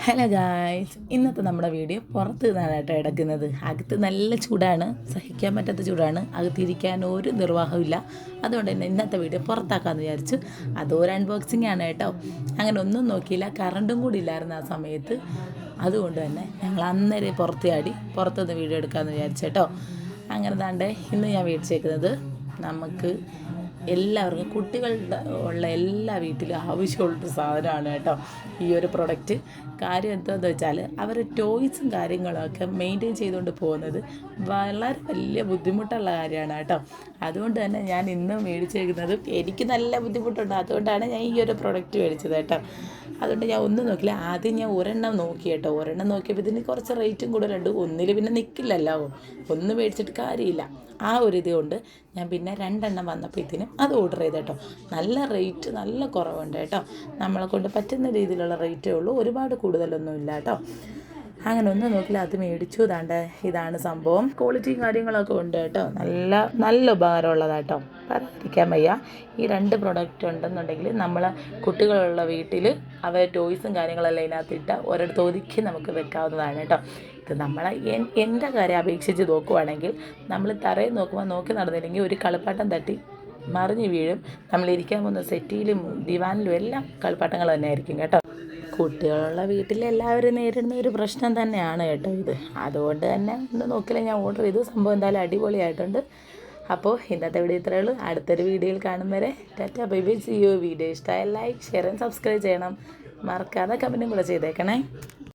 Hello guys, ഇന്നത്തെ നമ്മുടെ video പുറത്ത് നിന്നാണ് കേട്ടോ എടുക്കുന്നത്. അകത്ത് നല്ല ചൂടാണ്, സഹിക്കാൻ പറ്റാത്ത ചൂടാണ്, അകത്തിരിക്കാൻ ഒരു നിർവാഹമില്ല. അതുകൊണ്ട് തന്നെ ഇന്നത്തെ വീഡിയോ പുറത്താക്കാമെന്ന് വിചാരിച്ചു. അതൊരു അൺബോക്സിംഗ് ആണ് കേട്ടോ. അങ്ങനെ ഒന്നും നോക്കിയില്ല, കറണ്ടും കൂടി ഇല്ലായിരുന്നു ആ സമയത്ത്. അതുകൊണ്ട് തന്നെ ഞങ്ങൾ അന്നേരം പുറത്തുനിന്ന് വീഡിയോ എടുക്കാമെന്ന് വിചാരിച്ചു കേട്ടോ. അങ്ങനെ താണ്ടേ ഇന്ന് ഞാൻ മേടിച്ചേക്കുന്നത് നമുക്ക് എല്ലാവർക്കും കുട്ടികളുടെ ഉള്ള എല്ലാ വീട്ടിലും ആവശ്യമുള്ളൊരു സാധനമാണ് കേട്ടോ ഈ ഒരു പ്രൊഡക്റ്റ്. കാര്യം എന്താണെന്ന് വെച്ചാൽ അവർ ടോയ്സും കാര്യങ്ങളൊക്കെ മെയിൻറ്റെയിൻ ചെയ്തുകൊണ്ട് പോകുന്നത് വളരെ വലിയ ബുദ്ധിമുട്ടുള്ള കാര്യമാണ് കേട്ടോ. അതുകൊണ്ട് തന്നെ ഞാൻ ഇന്ന് മേടിച്ചേക്കുന്നത് എനിക്ക് നല്ല ബുദ്ധിമുട്ടുണ്ട്. അതുകൊണ്ടാണ് ഞാൻ ഈ ഒരു പ്രൊഡക്റ്റ് മേടിച്ചത് കേട്ടോ. അതുകൊണ്ട് ഞാൻ ഒന്നും നോക്കില്ല. ആദ്യം ഞാൻ ഒരെണ്ണം നോക്കി കേട്ടോ. ഒരെണ്ണം നോക്കിയപ്പോൾ ഇതിന് കുറച്ച് റേറ്റും കൂടുതലുണ്ട്. ഒന്നിൽ പിന്നെ നിൽക്കില്ലല്ലോ, ഒന്ന് മേടിച്ചിട്ട് കാര്യമില്ല. ആ ഒരു ഇത് കൊണ്ട് ഞാൻ പിന്നെ 2 എണ്ണം വന്നപ്പോഴത്തേനും അത് ഓർഡർ ചെയ്ത് കേട്ടോ. നല്ല റേറ്റ് നല്ല കുറവുണ്ട് കേട്ടോ. നമ്മളെ കൊണ്ട് പറ്റുന്ന രീതിയിലുള്ള റേറ്റേ ഉള്ളൂ, ഒരുപാട് കൂടുതലൊന്നുമില്ല കേട്ടോ. അങ്ങനെ ഒന്നും നോക്കില്ല, അത് മേടിച്ചു. ഇതാണ് സംഭവം. ക്വാളിറ്റിയും കാര്യങ്ങളൊക്കെ ഉണ്ട് കേട്ടോ. നല്ല ഉപകാരമുള്ളതാട്ടോ, പറയാതിരിക്കാൻ വയ്യ. ഈ 2 പ്രൊഡക്റ്റ് ഉണ്ടെന്നുണ്ടെങ്കിൽ നമ്മൾ കുട്ടികളുള്ള വീട്ടിൽ അവർ ടോയ്സും കാര്യങ്ങളെല്ലാം ഇതിനകത്തിട്ട് ഒരിടത്ത് ഒതുക്കി നമുക്ക് വെക്കാവുന്നതാണ് കേട്ടോ. ഇത് എൻ്റെ കാര്യം അപേക്ഷിച്ച് നോക്കുവാണെങ്കിൽ നമ്മൾ തറയിൽ നോക്കി നടന്നില്ലെങ്കിൽ ഒരു കളിപ്പാട്ടം തട്ടി മറിഞ്ഞ് വീഴും. നമ്മളിരിക്കാൻ പോകുന്ന സെറ്റിയിലും ദിവാനിലും എല്ലാം കളിപ്പാട്ടങ്ങൾ തന്നെ ആയിരിക്കും കേട്ടോ. കുട്ടികളുള്ള വീട്ടിൽ എല്ലാവരും നേരിടുന്ന ഒരു പ്രശ്നം തന്നെയാണ് കേട്ടോ ഇത്. അതുകൊണ്ട് തന്നെ ഒന്ന് നോക്കില്ല, ഞാൻ ഓർഡർ ചെയ്തു. സംഭവം എന്തായാലും അടിപൊളിയായിട്ടുണ്ട്. അപ്പോൾ ഇന്നത്തെ വീഡിയോ ഇത്രയേ ഉള്ളൂ. അടുത്തൊരു വീഡിയോയിൽ കാണും വരെ tata bye bye, see you. Video ഇഷ്ടമായ ലൈക്ക്, ഷെയർ ആൻഡ് സബ്സ്ക്രൈബ് ചെയ്യണം. മറക്കാതെ കമൻറ്റും കൂടെ ചെയ്തേക്കണേ.